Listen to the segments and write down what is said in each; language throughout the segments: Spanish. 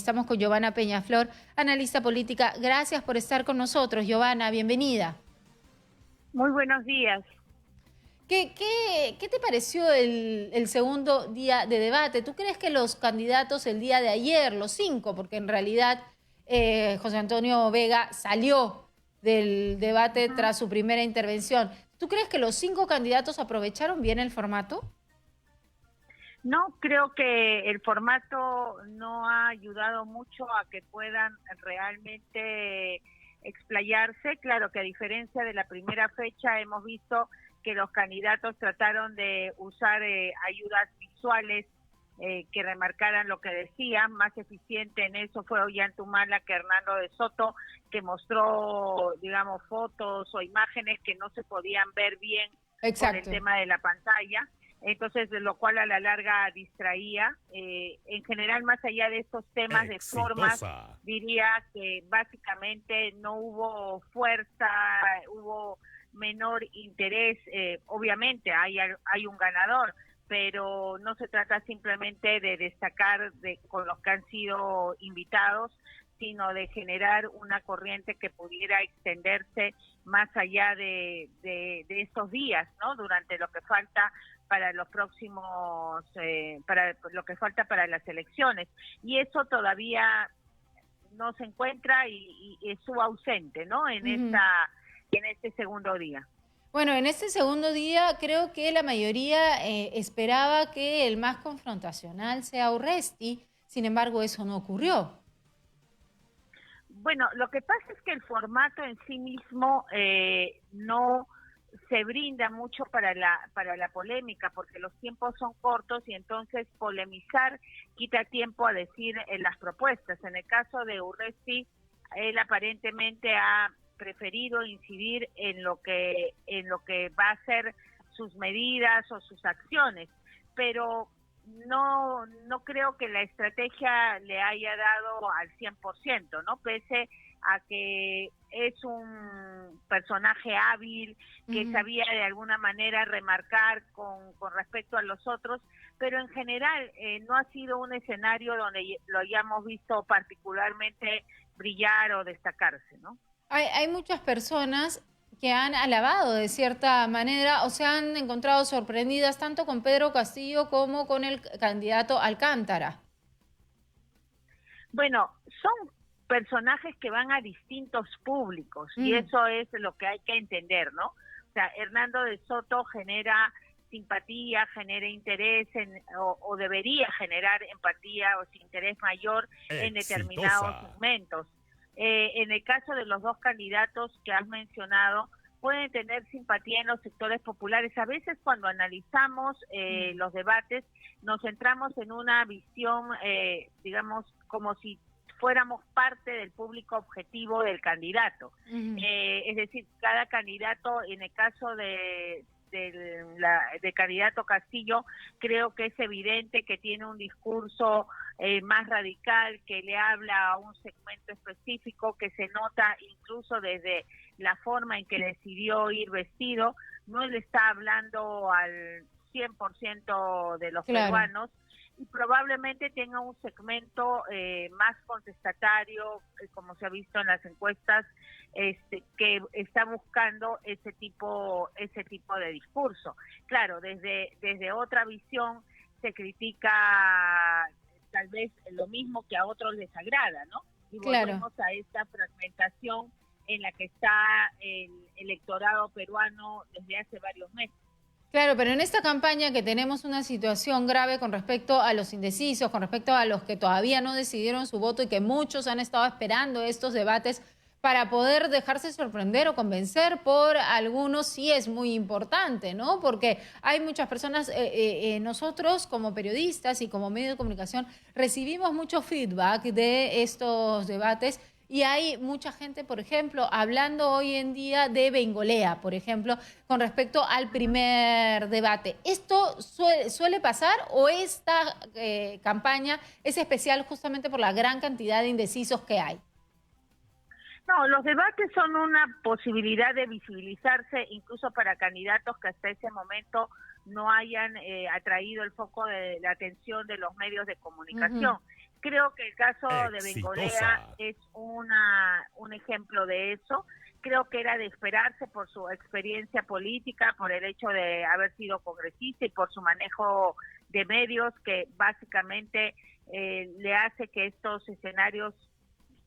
Estamos con Giovanna Peñaflor, analista política. Gracias por estar con nosotros, Giovanna, bienvenida. Muy buenos días. ¿Qué te pareció el segundo día de debate? ¿Tú crees que los candidatos el día de ayer, los 5, porque en realidad José Antonio Vega salió del debate tras su primera intervención, ¿tú crees que los 5 candidatos aprovecharon bien el formato? No, creo que el formato no ha ayudado mucho a que puedan realmente explayarse. Claro que a diferencia de la primera fecha hemos visto que los candidatos trataron de usar ayudas visuales que remarcaran lo que decían. Más eficiente en eso fue Ollantumala que Hernando de Soto, que mostró, digamos, fotos o imágenes que no se podían ver bien. Exacto. Por el tema de la pantalla. Entonces, de lo cual a la larga distraía. En general, más allá de estos temas de formas, diría que básicamente no hubo fuerza, hubo menor interés. Obviamente hay un ganador, pero no se trata simplemente de destacar con los que han sido invitados, sino de generar una corriente que pudiera extenderse más allá de estos días, ¿no? Durante lo que falta para los próximos, para lo que falta para las elecciones. Y eso todavía no se encuentra y estuvo ausente, ¿no? En este segundo día. Bueno, en este segundo día creo que la mayoría esperaba que el más confrontacional sea Urresti, sin embargo eso no ocurrió. Bueno, lo que pasa es que el formato en sí mismo no se brinda mucho para la polémica, porque los tiempos son cortos y entonces polemizar quita tiempo a decir las propuestas. En el caso de Urresti, él aparentemente ha preferido incidir en lo que va a ser sus medidas o sus acciones, pero no creo que la estrategia le haya dado al 100%, ¿no? Pese a que es un personaje hábil, que sabía de alguna manera remarcar con respecto a los otros, pero en general no ha sido un escenario donde lo hayamos visto particularmente brillar o destacarse, ¿no? Hay muchas personas que han alabado de cierta manera o se han encontrado sorprendidas tanto con Pedro Castillo como con el candidato Alcántara. Bueno, son personajes que van a distintos públicos y eso es lo que hay que entender, ¿no? O sea, Hernando de Soto genera simpatía, genera interés o debería generar empatía o interés mayor en determinados segmentos. En el caso de los dos candidatos que has mencionado, pueden tener simpatía en los sectores populares. A veces cuando analizamos los debates nos centramos en una visión, digamos, como si fuéramos parte del público objetivo del candidato. Es decir, cada candidato, en el caso de candidato Castillo, creo que es evidente que tiene un discurso más radical, que le habla a un segmento específico, que se nota incluso desde la forma en que decidió ir vestido. No le está hablando al 100% de los peruanos, y probablemente tenga un segmento más contestatario, como se ha visto en las encuestas, que está buscando ese tipo de discurso. Claro, desde otra visión se critica tal vez lo mismo que a otros les agrada, ¿no? Y volvemos a esta fragmentación en la que está el electorado peruano desde hace varios meses. Claro, pero en esta campaña que tenemos una situación grave con respecto a los indecisos, con respecto a los que todavía no decidieron su voto y que muchos han estado esperando estos debates para poder dejarse sorprender o convencer por algunos, sí es muy importante, ¿no? Porque hay muchas personas, nosotros como periodistas y como medio de comunicación recibimos mucho feedback de estos debates. Y hay mucha gente, por ejemplo, hablando hoy en día de Bengolea, por ejemplo, con respecto al primer debate. ¿Esto suele pasar o esta campaña es especial justamente por la gran cantidad de indecisos que hay? No, los debates son una posibilidad de visibilizarse incluso para candidatos que hasta ese momento no hayan atraído el foco de la atención de los medios de comunicación. Creo que el caso de Bengolea Exitosa. es un ejemplo de eso. Creo que era de esperarse por su experiencia política, por el hecho de haber sido congresista y por su manejo de medios, que básicamente le hace que estos escenarios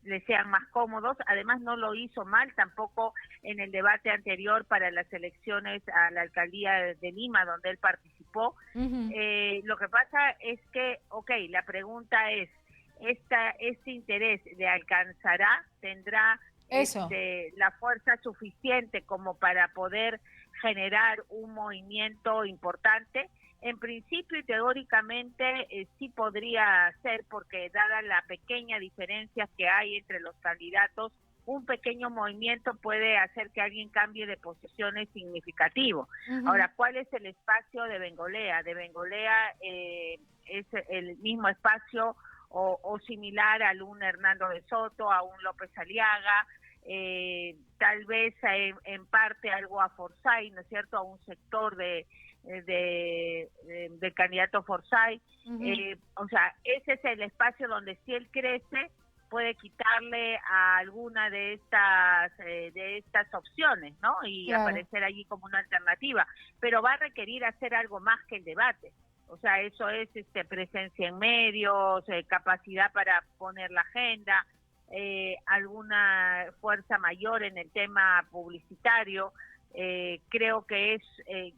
le sean más cómodos. Además, no lo hizo mal tampoco en el debate anterior para las elecciones a la alcaldía de Lima, donde él participó. Lo que pasa es que, la pregunta es, ¿este interés le alcanzará? ¿Tendrá la fuerza suficiente como para poder generar un movimiento importante? En principio y teóricamente sí podría ser, porque dada la pequeña diferencia que hay entre los candidatos, un pequeño movimiento puede hacer que alguien cambie de posiciones significativo. Ahora, ¿cuál es el espacio de Bengolea? De Bengolea es el mismo espacio o similar a un Hernando de Soto, a un López Aliaga, tal vez en parte algo a Forsyth, ¿no es cierto?, a un sector del candidato Forsyth. O sea, ese es el espacio donde si él crece puede quitarle a alguna de estas opciones, ¿no? Y aparecer allí como una alternativa, pero va a requerir hacer algo más que el debate. O sea, eso es presencia en medios, capacidad para poner la agenda, alguna fuerza mayor en el tema publicitario. Creo que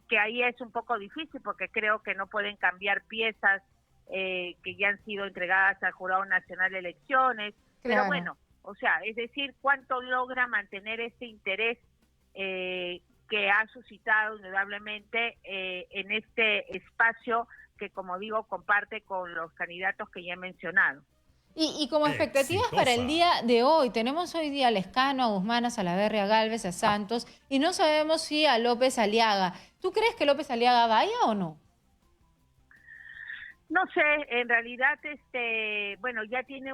que ahí es un poco difícil, porque creo que no pueden cambiar piezas que ya han sido entregadas al Jurado Nacional de Elecciones. Pero bueno, o sea, es decir, ¿cuánto logra mantener este interés que ha suscitado indudablemente en este espacio que, como digo, comparte con los candidatos que ya he mencionado? Y como expectativas para el día de hoy, tenemos hoy día a Lescano, a Guzmán, a Salaverry, a Gálvez, a Santos, y no sabemos si a López Aliaga. ¿Tú crees que López Aliaga vaya o no? No sé, en realidad, bueno, ya tiene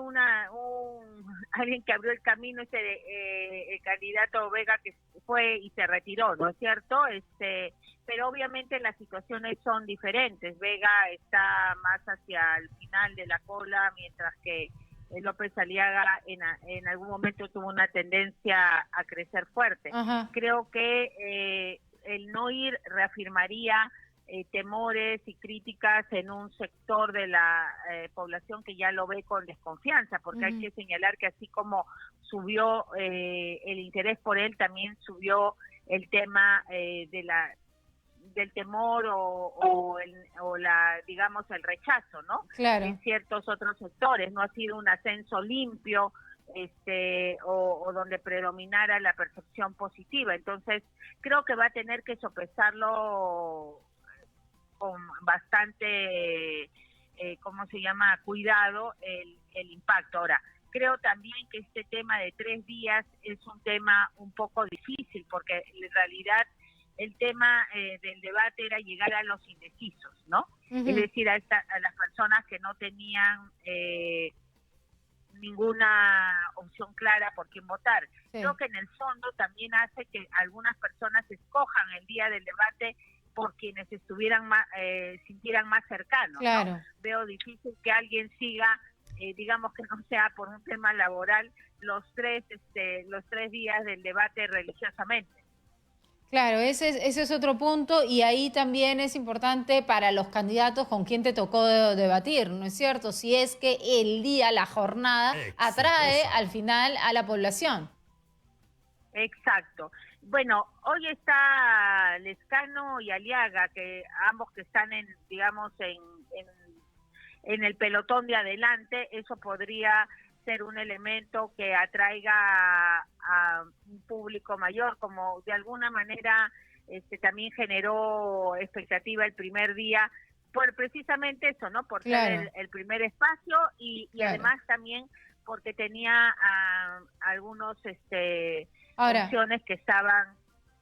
alguien que abrió el camino, el candidato Vega, que fue y se retiró, ¿no es cierto? Pero obviamente las situaciones son diferentes. Vega está más hacia el final de la cola, mientras que López Aliaga en algún momento tuvo una tendencia a crecer fuerte. Creo que el no ir reafirmaría temores y críticas en un sector de la población que ya lo ve con desconfianza, porque hay que señalar que así como subió el interés por él, también subió el tema del temor o digamos el rechazo, ¿no? En ciertos otros sectores. No ha sido un ascenso limpio, o donde predominara la percepción positiva. Entonces creo que va a tener que sopesarlo con bastante, cuidado el impacto. Ahora, creo también que este tema de 3 días es un tema un poco difícil, porque en realidad el tema del debate era llegar a los indecisos, ¿no? Es decir, a las personas que no tenían ninguna opción clara por quién votar. Creo que en el fondo también hace que algunas personas escojan el día del debate por quienes estuvieran sintieran más cercanos, ¿no? Veo difícil que alguien siga, digamos que no sea por un tema laboral, los 3 días del debate religiosamente. Claro, ese es otro punto, y ahí también es importante para los candidatos con quién te tocó debatir, ¿no es cierto? Si es que el día, la jornada, atrae al final a la población. Exacto. Bueno, hoy está Lescano y Aliaga, que ambos que están en el pelotón de adelante. Eso podría ser un elemento que atraiga a un público mayor, como de alguna manera también generó expectativa el primer día, por precisamente eso, ¿no? Por ser el primer espacio y además también porque tenía algunos opciones que estaban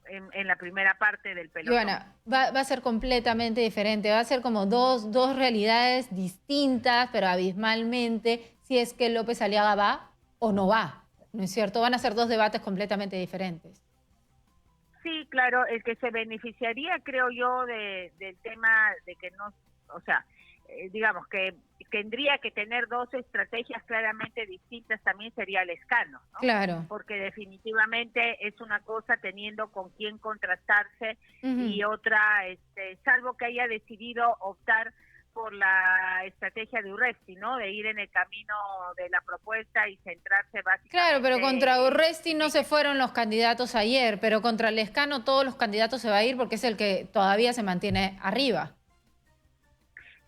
en la primera parte del pelotón. Bueno, va a ser completamente diferente, va a ser como dos realidades distintas, pero abismalmente, si es que López Aliaga va o no va, ¿no es cierto? Van a ser 2 debates completamente diferentes. Sí, claro, el que se beneficiaría, creo yo, del tema de que no, o sea, digamos que tendría que tener dos estrategias claramente distintas también sería Lescano, ¿no? Claro. Porque definitivamente es una cosa teniendo con quién contrastarse y otra, salvo que haya decidido optar por la estrategia de Urresti, ¿no? De ir en el camino de la propuesta y centrarse básicamente... Claro, pero contra Urresti no se fueron los candidatos ayer, pero contra Lescano todos los candidatos se va a ir porque es el que todavía se mantiene arriba.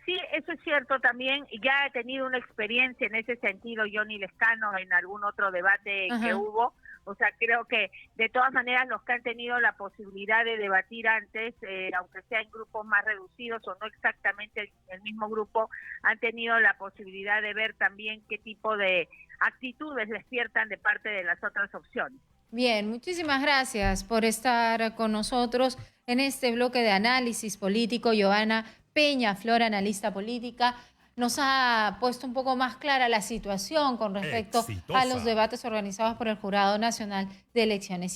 Sí, eso es cierto también. Ya he tenido una experiencia en ese sentido, Johnny Lescano, en algún otro debate que hubo. O sea, creo que de todas maneras los que han tenido la posibilidad de debatir antes, aunque sea en grupos más reducidos o no exactamente el mismo grupo, han tenido la posibilidad de ver también qué tipo de actitudes despiertan de parte de las otras opciones. Bien, muchísimas gracias por estar con nosotros en este bloque de análisis político. Giovanna Peñaflor, analista política, nos ha puesto un poco más clara la situación con respecto a los debates organizados por el Jurado Nacional de Elecciones.